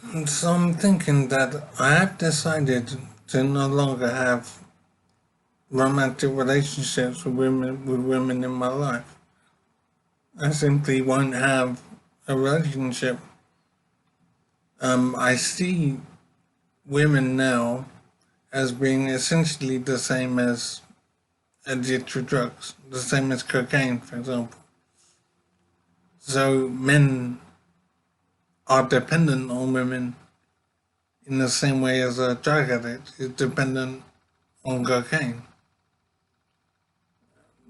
So I'm thinking that I have decided to no longer have romantic relationships with women in my life. I simply won't have a relationship. I see women now as being essentially the same as addict to drugs, the same as cocaine, for example. So men are dependent on women in the same way as a drug addict is dependent on cocaine.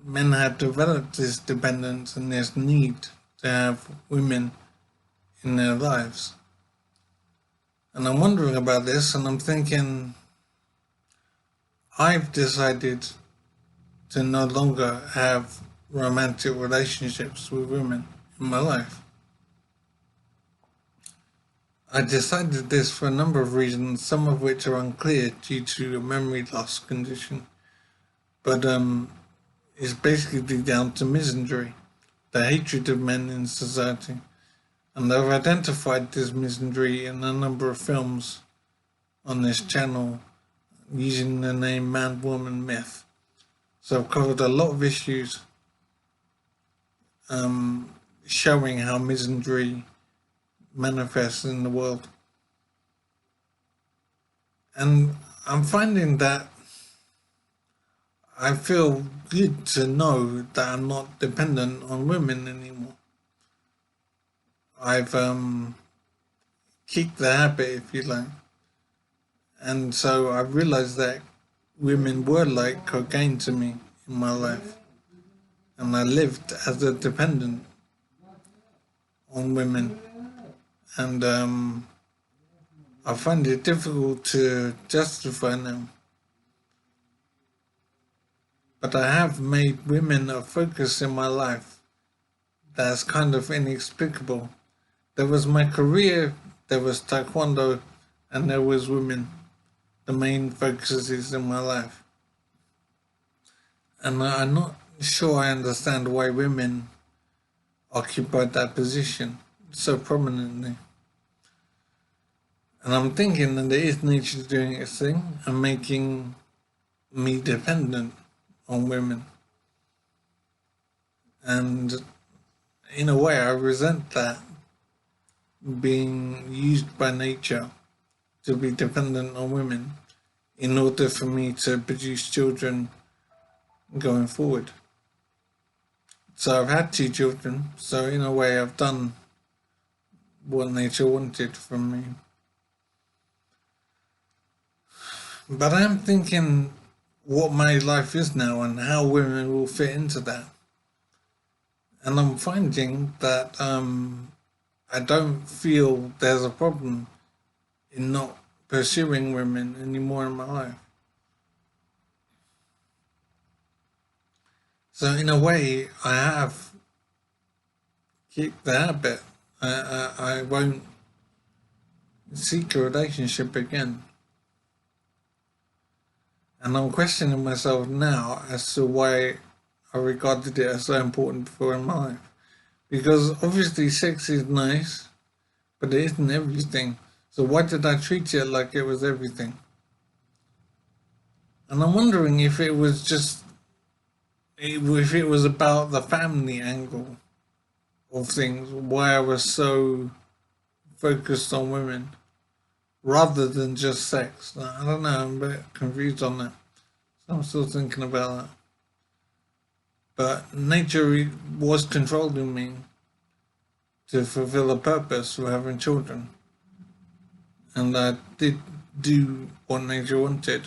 Men have developed this dependence and this need to have women in their lives. And I'm wondering about this, and I'm thinking I've decided to no longer have romantic relationships with women in my life. I decided this for a number of reasons, some of which are unclear due to a memory loss condition. But it's basically down to misandry, the hatred of men in society. And I've identified this misandry in a number of films on this channel using the name ManWomanMyth. So I've covered a lot of issues showing how misandry manifests in the world. And I'm finding that I feel good to know that I'm not dependent on women anymore. I've kicked the habit, if you like. And so I realized that women were like cocaine to me in my life. And I lived as a dependent on women. And I find it difficult to justify now. But I have made women a focus in my life that's kind of inexplicable. There was my career, there was taekwondo, and there was women, the main focuses in my life. And I'm not sure I understand why women occupied that position so prominently. And I'm thinking that it is nature doing its thing and making me dependent on women. And in a way, I resent that being used by nature to be dependent on women in order for me to produce children going forward. So I've had two children, so in a way, I've done what nature wanted from me. But I'm thinking what my life is now and how women will fit into that. And I'm finding that I don't feel there's a problem in not pursuing women anymore in my life. So in a way, I have kicked the habit. I won't seek a relationship again. And I'm questioning myself now as to why I regarded it as so important before in my life. Because obviously sex is nice, but it isn't everything. So why did I treat it like it was everything? And I'm wondering if it was just, if it was about the family angle of things, why I was so focused on women rather than just sex. I don't know, I'm a bit confused on that. So I'm still thinking about that. But nature was controlling me to fulfill a purpose for having children. And I did do what nature wanted.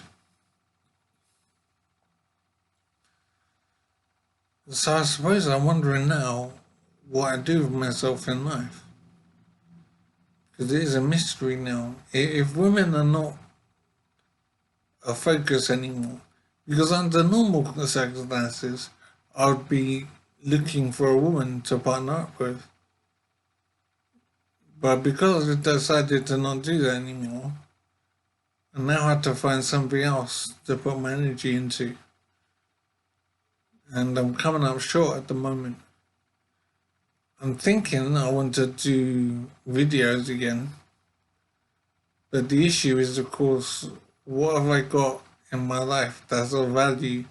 So I suppose I'm wondering now what I do with myself in life. Because it is a mystery now. If women are not a focus anymore, because under normal circumstances, I would be looking for a woman to partner up with. But because I decided to not do that anymore, I now have to find something else to put my energy into. And I'm coming up short at the moment. I'm thinking I want to do videos again, But the issue is, of course, what have I got in my life that's of value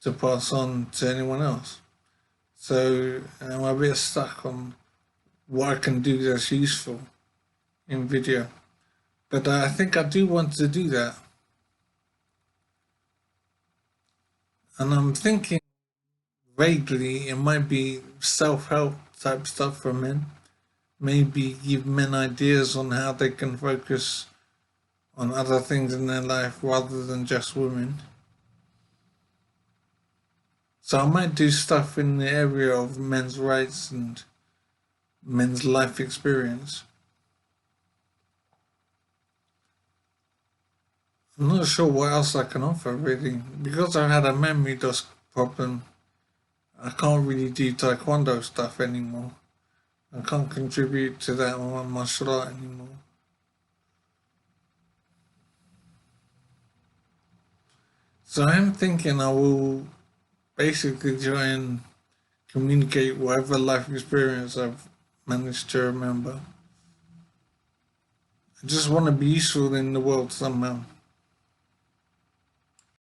to pass on to anyone else? So I'm a bit stuck on what I can do that's useful in video. But I think I do want to do that. And I'm thinking vaguely it might be self-help type stuff for men. Maybe give men ideas on how they can focus on other things in their life rather than just women. So I might do stuff in the area of men's rights and men's life experience. I'm not sure what else I can offer really. Because I've had a memory loss problem, I can't really do taekwondo stuff anymore. I can't contribute to that martial art anymore. So I'm thinking I will basically try and communicate whatever life experience I've managed to remember. I just want to be useful in the world somehow.